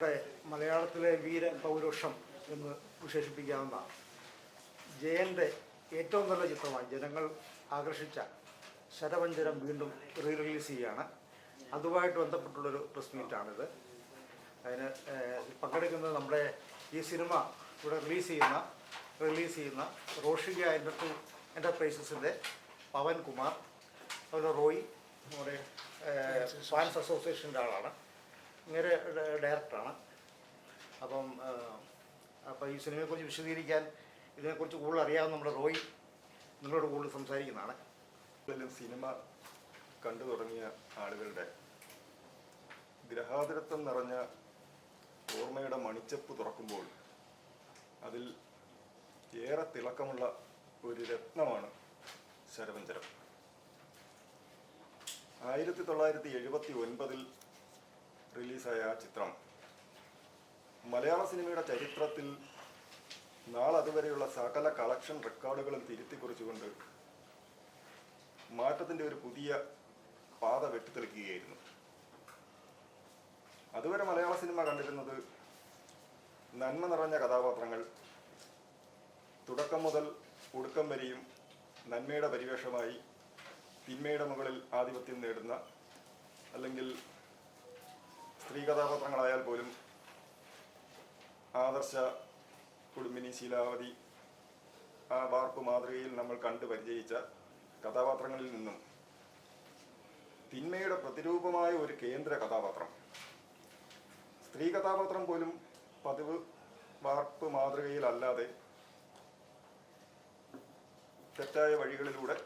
മലയാളത്തിലെ വീര പൗരുഷം എന്ന് വിശേഷിപ്പിക്കാവുന്ന ജയൻ്റെ ഏറ്റവും നല്ല ചിത്രമായി ജനങ്ങൾ ആകർഷിച്ച ശരവഞ്ചരം വീണ്ടും റിലീസ് ചെയ്യുകയാണ്. അതുമായിട്ട് ബന്ധപ്പെട്ടുള്ളൊരു പ്രസ് മീറ്റാണിത്. അതിന് പങ്കെടുക്കുന്നത് നമ്മുടെ ഈ സിനിമ ഇവിടെ റിലീസ് ചെയ്യുന്ന റോഷിക എൻ്റർപ്രൈസസിൻ്റെ പവൻകുമാർ, അതുപോലെ റോയ്, നമ്മുടെ ഫാൻസ് അസോസിയേഷൻ്റെ ആളാണ്, ഇങ്ങനെ ഡയറക്ടറാണ്. അപ്പോൾ ഈ സിനിമയെക്കുറിച്ച് വിശദീകരിക്കാൻ, ഇതിനെക്കുറിച്ച് കൂടുതൽ അറിയാവുന്ന നമ്മുടെ റോയ് നിങ്ങളോട് കൂടുതൽ സംസാരിക്കുന്നതാണ്. സിനിമ കണ്ടു തുടങ്ങിയ ആളുകളുടെ ഗ്രഹാതുരത്വം നിറഞ്ഞ ഓർമ്മയുടെ മണിച്ചപ്പ് തുറക്കുമ്പോൾ അതിൽ ഏറെ തിളക്കമുള്ള ഒരു രത്നമാണ് ശരവഞ്ചരം. 1979 റിലീസായ ആ ചിത്രം മലയാള സിനിമയുടെ ചരിത്രത്തിൽ നാളതുവരെയുള്ള സകല കളക്ഷൻ റെക്കോർഡുകളും തിരുത്തിക്കുറിച്ചുകൊണ്ട് മാറ്റത്തിൻ്റെ ഒരു പുതിയ പാത വെട്ടിത്തെളിക്കുകയായിരുന്നു. അതുവരെ മലയാള സിനിമ കണ്ടിരുന്നത് നന്മ നിറഞ്ഞ കഥാപാത്രങ്ങൾ, തുടക്കം മുതൽ ഒടുക്കം വരെയും നന്മയുടെ പരിവേഷമായി തിന്മയുടെ മുകളിൽ ആധിപത്യം നേടുന്ന, അല്ലെങ്കിൽ സ്ത്രീ കഥാപാത്രങ്ങളായാൽ പോലും ആദർശ കുടുംബിനി, ശീലാവതി, ആ വാർപ്പ് മാതൃകയിൽ നമ്മൾ കണ്ടു പരിചയിച്ച കഥാപാത്രങ്ങളിൽ നിന്നും തിന്മയുടെ പ്രതിരൂപമായ ഒരു കേന്ദ്ര കഥാപാത്രം, സ്ത്രീ കഥാപാത്രം പോലും പതിവ് വാർപ്പ് മാതൃകയിലല്ലാതെ തെറ്റായ വഴികളിലൂടെ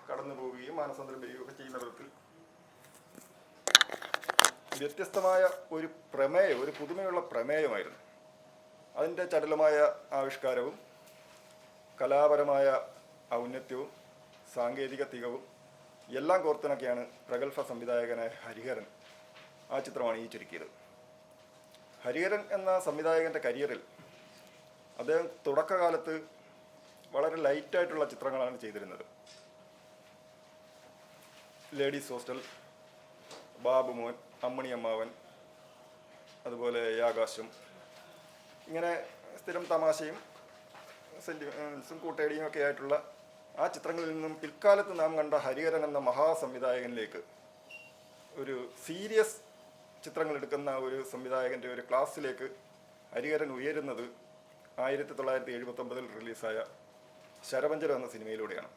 കടന്നു പോവുകയും മാനസാന്തരം വരികയൊക്കെ ചെയ്യുന്ന വിധത്തിൽ വ്യത്യസ്തമായ ഒരു പ്രമേയം, ഒരു പുതുമയുള്ള പ്രമേയമായിരുന്നു. അതിൻ്റെ ചടുലമായ ആവിഷ്കാരവും കലാപരമായ ഔന്നത്യവും സാങ്കേതിക തികവും എല്ലാം കോർത്തിണക്കിയാണ് പ്രഗത്ഭ സംവിധായകനായ ഹരിഹരൻ ആ ചിത്രമാണ് ഈ ചുരുക്കിയത്. ഹരിഹരൻ എന്ന സംവിധായകൻ്റെ കരിയറിൽ അദ്ദേഹം തുടക്കകാലത്ത് വളരെ ലൈറ്റായിട്ടുള്ള ചിത്രങ്ങളാണ് ചെയ്തിരുന്നത്. ലേഡീസ് ഹോസ്റ്റൽ, ബാബുമോൻ, അമ്മണി അമ്മാവൻ, അതുപോലെ ആകാശം, ഇങ്ങനെ സ്ഥിരം തമാശയും സെൻറ്റിമെൻസും കൂട്ടേടിയും ഒക്കെ ആയിട്ടുള്ള ആ ചിത്രങ്ങളിൽ നിന്നും പിൽക്കാലത്ത് നാം കണ്ട ഹരിഹരൻ എന്ന മഹാസംവിധായകനിലേക്ക്, ഒരു സീരിയസ് ചിത്രങ്ങൾ എടുക്കുന്ന ഒരു സംവിധായകൻ്റെ ഒരു ക്ലാസ്സിലേക്ക് ഹരിഹരൻ ഉയരുന്നത് 1979 റിലീസായ ശരവഞ്ചരം എന്ന സിനിമയിലൂടെയാണ്.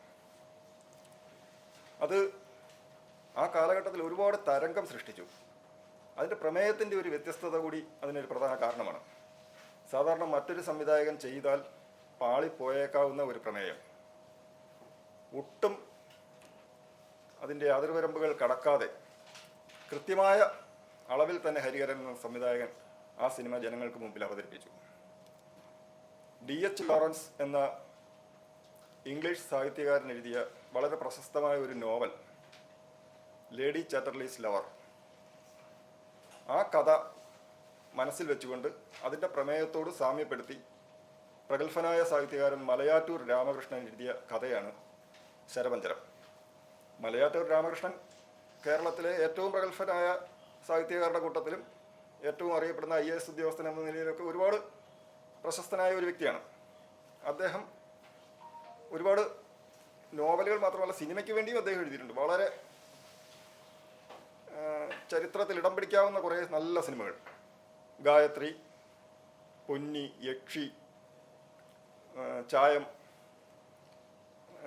അത് ആ കാലഘട്ടത്തിൽ ഒരുപാട് തരംഗം സൃഷ്ടിച്ചു. അതിൻ്റെ പ്രമേയത്തിൻ്റെ ഒരു വ്യത്യസ്തത കൂടി അതിനൊരു പ്രധാന കാരണമാണ്. സാധാരണ മറ്റൊരു സംവിധായകൻ ചെയ്താൽ പാളിപ്പോയേക്കാവുന്ന ഒരു പ്രമേയം ഒട്ടും അതിൻ്റെ അതിർവരമ്പുകൾ കടക്കാതെ കൃത്യമായ അളവിൽ തന്നെ ഹരിഹരൻ എന്ന സംവിധായകൻ ആ സിനിമ ജനങ്ങൾക്ക് മുമ്പിൽ അവതരിപ്പിച്ചു. D.H. ലോറൻസ് എന്ന ഇംഗ്ലീഷ് സാഹിത്യകാരൻ എഴുതിയ വളരെ പ്രശസ്തമായ ഒരു നോവൽ ലേഡി ചാറ്റർലീസ് ലവർ, ആ കഥ മനസ്സിൽ വെച്ചുകൊണ്ട് അതിൻ്റെ പ്രമേയത്തോട് സാമ്യപ്പെടുത്തി പ്രഗത്ഭനായ സാഹിത്യകാരൻ മലയാറ്റൂർ രാമകൃഷ്ണൻ എഴുതിയ കഥയാണ് ശരവഞ്ചരം. മലയാറ്റൂർ രാമകൃഷ്ണൻ കേരളത്തിലെ ഏറ്റവും പ്രഗത്ഭനായ സാഹിത്യകാരുടെ കൂട്ടത്തിലും ഏറ്റവും അറിയപ്പെടുന്ന IAS ഉദ്യോഗസ്ഥൻ എന്ന നിലയിലൊക്കെ ഒരുപാട് പ്രശസ്തനായ ഒരു വ്യക്തിയാണ്. അദ്ദേഹം ഒരുപാട് നോവലുകൾ മാത്രമല്ല സിനിമയ്ക്ക് വേണ്ടിയും അദ്ദേഹം എഴുതിയിട്ടുണ്ട്. വളരെ ചരിത്രത്തിൽ ഇടം പിടിക്കാവുന്ന കുറേ നല്ല സിനിമകൾ, ഗായത്രി, പൊന്നി, യക്ഷി, ചായം,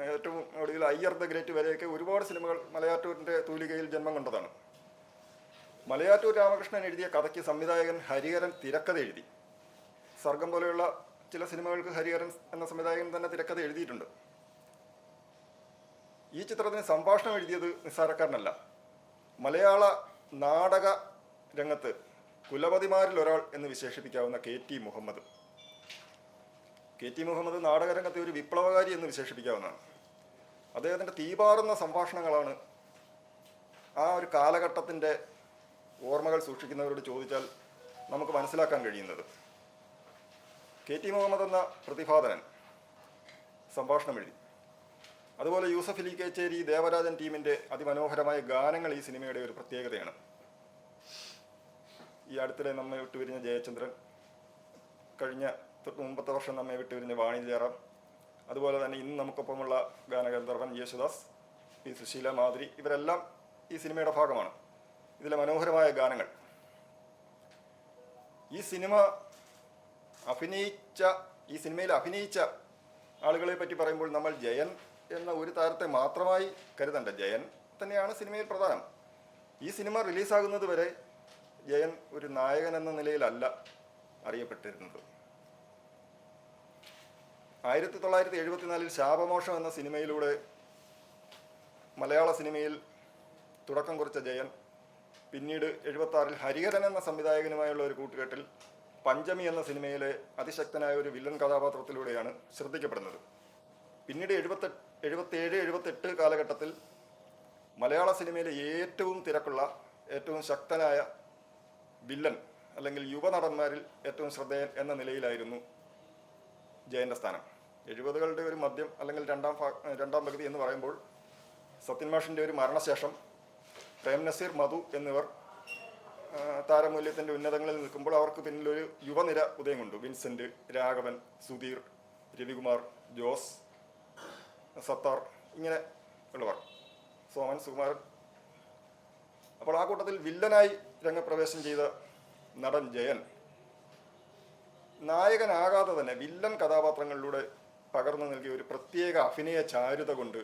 ഏറ്റവും ഒടുവിൽ അയ്യർ ദ ഗ്രേറ്റ് വരെയൊക്കെ ഒരുപാട് സിനിമകൾ മലയാറ്റൂരിൻ്റെ തൂലികയിൽ ജന്മം കൊണ്ടതാണ്. മലയാറ്റൂർ രാമകൃഷ്ണൻ എഴുതിയ കഥയ്ക്ക് സംവിധായകൻ ഹരിഹരൻ തിരക്കഥ എഴുതി. സർഗം പോലെയുള്ള ചില സിനിമകൾക്ക് ഹരിഹരൻ എന്ന സംവിധായകൻ തന്നെ തിരക്കഥ എഴുതിയിട്ടുണ്ട്. ഈ ചിത്രത്തിന് സംഭാഷണം എഴുതിയത് നിസ്സാരക്കാരനല്ല. മലയാള നാടക രംഗത്ത് കുലപതിമാരിൽ ഒരാൾ എന്ന് വിശേഷിപ്പിക്കാവുന്ന KT മുഹമ്മദ്. KT മുഹമ്മദ് നാടകരംഗത്തെ ഒരു വിപ്ലവകാരി എന്ന് വിശേഷിപ്പിക്കാവുന്നതാണ്. അദ്ദേഹത്തിൻ്റെ തീപാറുന്ന സംഭാഷണങ്ങളാണ് ആ ഒരു കാലഘട്ടത്തിൻ്റെ ഓർമ്മകൾ സൂക്ഷിക്കുന്നവരോട് ചോദിച്ചാൽ നമുക്ക് മനസ്സിലാക്കാൻ കഴിയുന്നത്. KT മുഹമ്മദ് എന്ന പ്രതിഭാധനൻ സംഭാഷണം എഴുതി. അതുപോലെ യൂസഫ് അലി കേച്ചേരി, ദേവരാജൻ ടീമിൻ്റെ അതിമനോഹരമായ ഗാനങ്ങൾ ഈ സിനിമയുടെ ഒരു പ്രത്യേകതയാണ്. ഈ അടുത്തിടെ നമ്മെ വിട്ടുപിരിഞ്ഞ ജയചന്ദ്രൻ, കഴിഞ്ഞ തൊട്ട് മുമ്പത്തെ വർഷം നമ്മെ വിട്ടുപിരിഞ്ഞ വാണി ജയറാം, അതുപോലെ തന്നെ ഇന്ന് നമുക്കൊപ്പമുള്ള ഗാനഗന്ധർവൻ യേശുദാസ്, പി സുശീല, മാധുരി, ഇവരെല്ലാം ഈ സിനിമയുടെ ഭാഗമാണ്. ഇതിലെ മനോഹരമായ ഗാനങ്ങൾ. ഈ സിനിമയിൽ അഭിനയിച്ച ആളുകളെ പറ്റി പറയുമ്പോൾ നമ്മൾ ജയൻ എന്ന ഒരു താരത്തെ മാത്രമായി കരുതണ്ട. ജയൻ തന്നെയാണ് സിനിമയിൽ പ്രധാനം. ഈ സിനിമ റിലീസാകുന്നത് വരെ ജയൻ ഒരു നായകൻ എന്ന നിലയിലല്ല അറിയപ്പെട്ടിരുന്നത്. 1974 ശാപമോഷം എന്ന സിനിമയിലൂടെ മലയാള സിനിമയിൽ തുടക്കം കുറിച്ച ജയൻ പിന്നീട് 76 ഹരിഹരൻ എന്ന സംവിധായകനുമായുള്ള ഒരു കൂട്ടുകെട്ടിൽ പഞ്ചമി എന്ന സിനിമയിലെ അതിശക്തനായ ഒരു വില്ലൻ കഥാപാത്രത്തിലൂടെയാണ് ശ്രദ്ധിക്കപ്പെടുന്നത്. പിന്നീട് 77-78 കാലഘട്ടത്തിൽ മലയാള സിനിമയിലെ ഏറ്റവും തിരക്കുള്ള, ഏറ്റവും ശക്തനായ വില്ലൻ അല്ലെങ്കിൽ യുവനടന്മാരിൽ ഏറ്റവും ശ്രദ്ധേയൻ എന്ന നിലയിലായിരുന്നു ജയൻ്റെ സ്ഥാനം. 70കളുടെ ഒരു മധ്യം അല്ലെങ്കിൽ രണ്ടാം പകുതി എന്ന് പറയുമ്പോൾ സത്യൻ മാഷിൻ്റെ ഒരു മരണശേഷം പ്രേം നസീർ, മധു എന്നിവർ താരമൂല്യത്തിൻ്റെ ഉന്നതങ്ങളിൽ നിൽക്കുമ്പോൾ അവർക്ക് പിന്നിലൊരു യുവനിര ഉദയം കൊണ്ടു. വിൻസെൻ്റ്, രാഘവൻ, സുധീർ, രവികുമാർ, ജോസ്, സത്താർ, ഇങ്ങനെ ഉള്ളവർ, സോമൻ, സുകുമാരൻ. അപ്പോൾ ആ കൂട്ടത്തിൽ വില്ലനായി രംഗപ്രവേശം ചെയ്ത നടൻ ജയൻ നായകനാകാതെ തന്നെ വില്ലൻ കഥാപാത്രങ്ങളിലൂടെ പകർന്നു നൽകിയ ഒരു പ്രത്യേക അഭിനയ ചാരുത കൊണ്ട്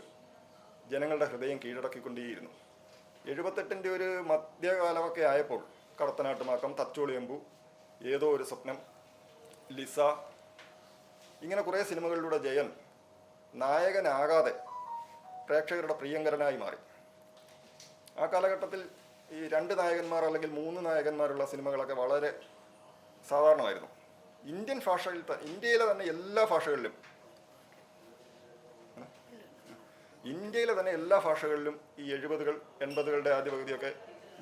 ജനങ്ങളുടെ ഹൃദയം കീഴടക്കിക്കൊണ്ടേയിരുന്നു. 78ൻ്റെ ഒരു മധ്യകാലമൊക്കെ ആയപ്പോൾ കടത്തനാട്ടുമാക്കം, തച്ചോളിയമ്പു, ഏതോ ഒരു സ്വപ്നം, ലിസ, ഇങ്ങനെ കുറേ സിനിമകളിലൂടെ ജയൻ നായകനാകാതെ പ്രേക്ഷകരുടെ പ്രിയങ്കരനായി മാറി. ആ കാലഘട്ടത്തിൽ ഈ 2 നായകന്മാർ അല്ലെങ്കിൽ 3 നായകന്മാരുള്ള സിനിമകളൊക്കെ വളരെ സാധാരണമായിരുന്നു. ഇന്ത്യയിലെ തന്നെ എല്ലാ ഭാഷകളിലും ഈ 70കൾ 80കളുടെ ആദ്യ പകുതിയൊക്കെ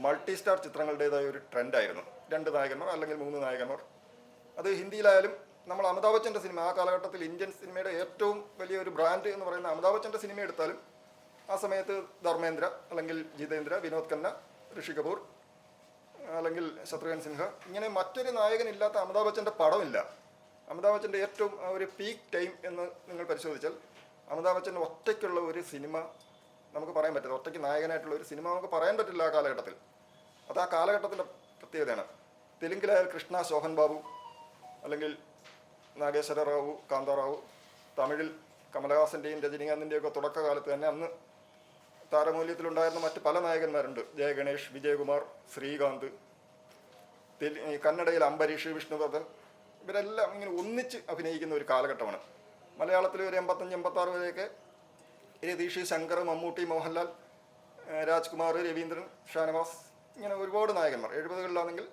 മൾട്ടി സ്റ്റാർ ചിത്രങ്ങളുടേതായ ഒരു ട്രെൻഡായിരുന്നു. 2 നായകന്മാർ അല്ലെങ്കിൽ 3 നായകന്മാർ. അത് ഹിന്ദിയിലായാലും നമ്മൾ അമിതാഭ് ബച്ചൻ്റെ സിനിമ, ആ കാലഘട്ടത്തിൽ ഇന്ത്യൻ സിനിമയുടെ ഏറ്റവും വലിയ ഒരു ബ്രാൻഡ് എന്ന് പറയുന്ന അമിതാഭ് ബച്ചൻ്റെ സിനിമ എടുത്താലും ആ സമയത്ത് ധർമ്മേന്ദ്ര അല്ലെങ്കിൽ ജിതേന്ദ്ര, വിനോദ് ഖന്ന, ഋഷി കപൂർ അല്ലെങ്കിൽ ശത്രുഘ്നൻ സിൻഹ, ഇങ്ങനെ മറ്റൊരു നായകനില്ലാത്ത അമിതാഭ് ബച്ചൻ്റെ പടമില്ല. അമിതാഭ് ബച്ചൻ്റെ ഏറ്റവും ഒരു പീക്ക് ടൈം എന്ന് നിങ്ങൾ പരിശോധിച്ചാൽ അമിതാഭ് ബച്ചൻ്റെ ഒറ്റയ്ക്കുള്ള ഒരു സിനിമ നമുക്ക് പറയാൻ പറ്റില്ല. ഒറ്റയ്ക്ക് നായകനായിട്ടുള്ള ഒരു സിനിമ നമുക്ക് പറയാൻ പറ്റില്ല ആ കാലഘട്ടത്തിൽ. അത് ആ കാലഘട്ടത്തിൻ്റെ പ്രത്യേകതയാണ്. തെലുങ്കിലായാൽ കൃഷ്ണ, ശോഭൻ ബാബു അല്ലെങ്കിൽ നാഗേശ്വര റാവു, കാന്താറാവു. തമിഴിൽ കമലഹാസൻ്റെയും രജനീകാന്തിൻ്റെയൊക്കെ തുടക്കകാലത്ത് തന്നെ അന്ന് താരമൂല്യത്തിലുണ്ടായിരുന്ന മറ്റ് പല നായകന്മാരുണ്ട്. ജയഗണേഷ്, വിജയകുമാർ, ശ്രീകാന്ത്. കന്നഡയിൽ അംബരീഷ്, വിഷ്ണുവർദ്ധൻ, ഇവരെല്ലാം ഇങ്ങനെ ഒന്നിച്ച് അഭിനയിക്കുന്ന ഒരു കാലഘട്ടമാണ്. മലയാളത്തിൽ ഒരു 85-86 വരെയൊക്കെ രതീഷ്, ശങ്കർ, മമ്മൂട്ടി, മോഹൻലാൽ, രാജ്കുമാർ, രവീന്ദ്രൻ, ഷാനവാസ്, ഇങ്ങനെ ഒരുപാട് നായകന്മാർ. 70കളിലാണെങ്കിൽ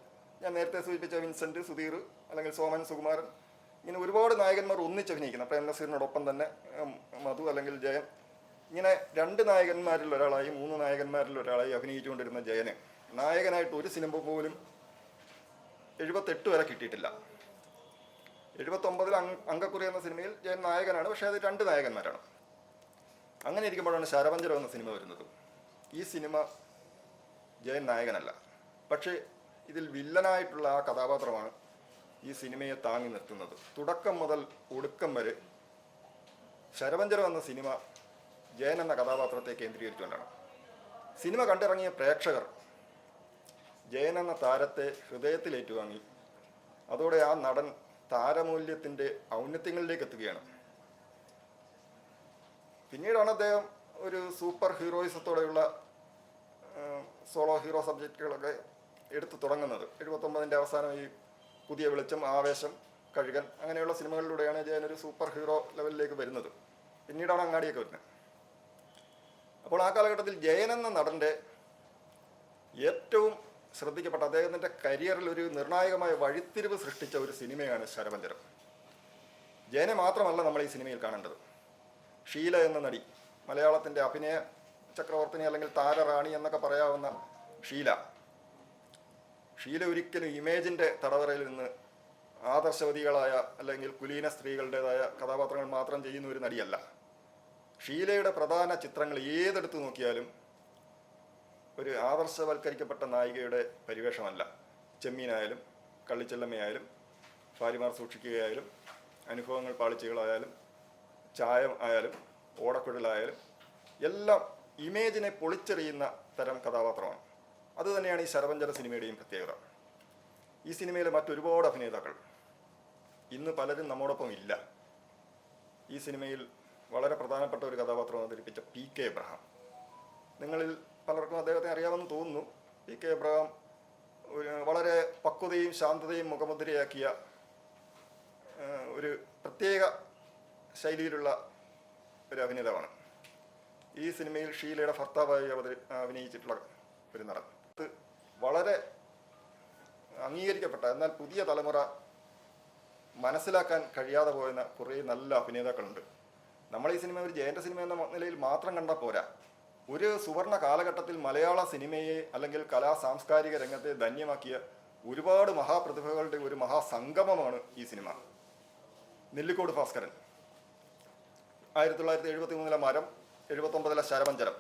ഞാൻ നേരത്തെ സൂചിപ്പിച്ച വിൻസെൻ്റ്, സുധീർ അല്ലെങ്കിൽ സോമൻ, സുകുമാരൻ, ഇങ്ങനെ ഒരുപാട് നായകന്മാർ ഒന്നിച്ച് അഭിനയിക്കുന്ന, പ്രേം നസീറിനോടൊപ്പം തന്നെ മധു അല്ലെങ്കിൽ ജയൻ, ഇങ്ങനെ 2 നായകന്മാരിൽ ഒരാളായി 3 നായകന്മാരിൽ ഒരാളായി അഭിനയിച്ചുകൊണ്ടിരുന്ന ജയന് നായകനായിട്ട് ഒരു സിനിമ പോലും 78 വരെ കിട്ടിയിട്ടില്ല. 79 അങ്കക്കുറി എന്ന സിനിമയിൽ ജയൻ നായകനാണ്, പക്ഷേ അത് 2 നായകന്മാരാണ്. അങ്ങനെ ഇരിക്കുമ്പോഴാണ് ശരപഞ്ചരം എന്ന സിനിമ വരുന്നത്. ഈ സിനിമ ജയൻ നായകനല്ല, പക്ഷേ ഇതിൽ വില്ലനായിട്ടുള്ള ആ കഥാപാത്രമാണ് ഈ സിനിമയെ താങ്ങി നിർത്തുന്നത്. തുടക്കം മുതൽ ഒടുക്കം വരെ ശരപഞ്ചരം എന്ന സിനിമ ജയൻ എന്ന കഥാപാത്രത്തെ കേന്ദ്രീകരിച്ചുകൊണ്ടാണ്. സിനിമ കണ്ടിറങ്ങിയ പ്രേക്ഷകർ ജയൻ എന്ന താരത്തെ ഹൃദയത്തിലേറ്റുവാങ്ങി. അതോടെ ആ നടൻ താരമൂല്യത്തിൻ്റെ ഔന്നത്യങ്ങളിലേക്ക് എത്തുകയാണ്. പിന്നീടാണ് അദ്ദേഹം ഒരു സൂപ്പർ ഹീറോയിസത്തോടെയുള്ള സോളോ ഹീറോ സബ്ജക്റ്റുകളൊക്കെ എടുത്തു തുടങ്ങുന്നത്. 79ൻ്റെ അവസാനം ഈ പുതിയ വെളിച്ചം, ആവേശം, കഴുകൻ, അങ്ങനെയുള്ള സിനിമകളിലൂടെയാണ് ജയൻ ഒരു സൂപ്പർ ഹീറോ ലെവലിലേക്ക് വരുന്നത്. പിന്നീടാണ് അങ്ങാടിയൊക്കെ വരുന്നത്. അപ്പോൾ ആ കാലഘട്ടത്തിൽ ജയൻ എന്ന നടൻ്റെ ഏറ്റവും ശ്രദ്ധിക്കപ്പെട്ട, അദ്ദേഹത്തിൻ്റെ കരിയറിൽ ഒരു നിർണായകമായ വഴിത്തിരിവ് സൃഷ്ടിച്ച ഒരു സിനിമയാണ് ശരപഞ്ചരം. ജയനെ മാത്രമല്ല നമ്മൾ ഈ സിനിമയിൽ കാണേണ്ടത്. ഷീല എന്ന നടി, മലയാളത്തിൻ്റെ അഭിനയ ചക്രവർത്തിനി അല്ലെങ്കിൽ താരറാണി എന്നൊക്കെ പറയാവുന്ന ഷീല ഒരിക്കലും ഇമേജിൻ്റെ തടവറയിൽ നിന്ന് ആദർശവതികളായ അല്ലെങ്കിൽ കുലീന സ്ത്രീകളുടേതായ കഥാപാത്രങ്ങൾ മാത്രം ചെയ്യുന്ന ഒരു നടിയല്ല. ഷീലയുടെ പ്രധാന ചിത്രങ്ങൾ ഏതെടുത്ത് നോക്കിയാലും ഒരു ആദർശവൽക്കരിക്കപ്പെട്ട നായികയുടെ പരിവേഷമല്ല. ചെമ്മീനായാലും കള്ളിച്ചെല്ലമ്മയായാലും ഭാര്യമാർ സൂക്ഷിക്കുകയായാലും അനുഭവങ്ങൾ പാളിച്ചകളായാലും ചായം ആയാലും ഓടക്കുഴലായാലും എല്ലാം ഇമേജിനെ പൊളിച്ചെറിയുന്ന തരം കഥാപാത്രമാണ്. അതുതന്നെയാണ് ഈ ശരവഞ്ചര സിനിമയുടെയും പ്രത്യേകത. ഈ സിനിമയിലെ മറ്റൊരുപാട് അഭിനേതാക്കൾ ഇന്ന് പലരും നമ്മോടൊപ്പം ഇല്ല. ഈ സിനിമയിൽ വളരെ പ്രധാനപ്പെട്ട ഒരു കഥാപാത്രം അവതരിപ്പിച്ച PK എബ്രഹാം. നിങ്ങളിൽ പലർക്കും അദ്ദേഹത്തെ അറിയാമെന്ന് തോന്നുന്നു. PK എബ്രഹാം വളരെ പക്വതയും ശാന്തതയും മുഖമുദ്രയാക്കിയ ഒരു പ്രത്യേക ശൈലിയിലുള്ള ഒരു അഭിനേതാവാണ്. ഈ സിനിമയിൽ ഷീലയുടെ ഭർത്താവായി അഭിനയിച്ചിട്ടുള്ള ഒരു നടൻ. ഇത് വളരെ അംഗീകരിക്കപ്പെട്ട, എന്നാൽ പുതിയ തലമുറ മനസ്സിലാക്കാൻ കഴിയാതെ പോയെന്ന കുറേ നല്ല അഭിനേതാക്കളുണ്ട്. നമ്മൾ ഈ സിനിമ ഒരു ജയൻ്റെ സിനിമ എന്ന നിലയിൽ മാത്രം കണ്ടാൽ പോരാ. ഒരു സുവർണ കാലഘട്ടത്തിൽ മലയാള സിനിമയെ അല്ലെങ്കിൽ കലാ സാംസ്കാരിക രംഗത്തെ ധന്യമാക്കിയ ഒരുപാട് മഹാപ്രതിഭകളുടെ ഒരു മഹാസംഗമമാണ് ഈ സിനിമ. നെല്ലിക്കോട് ഭാസ്കരൻ, 1973 മരം, 79 ശരവഞ്ചരം,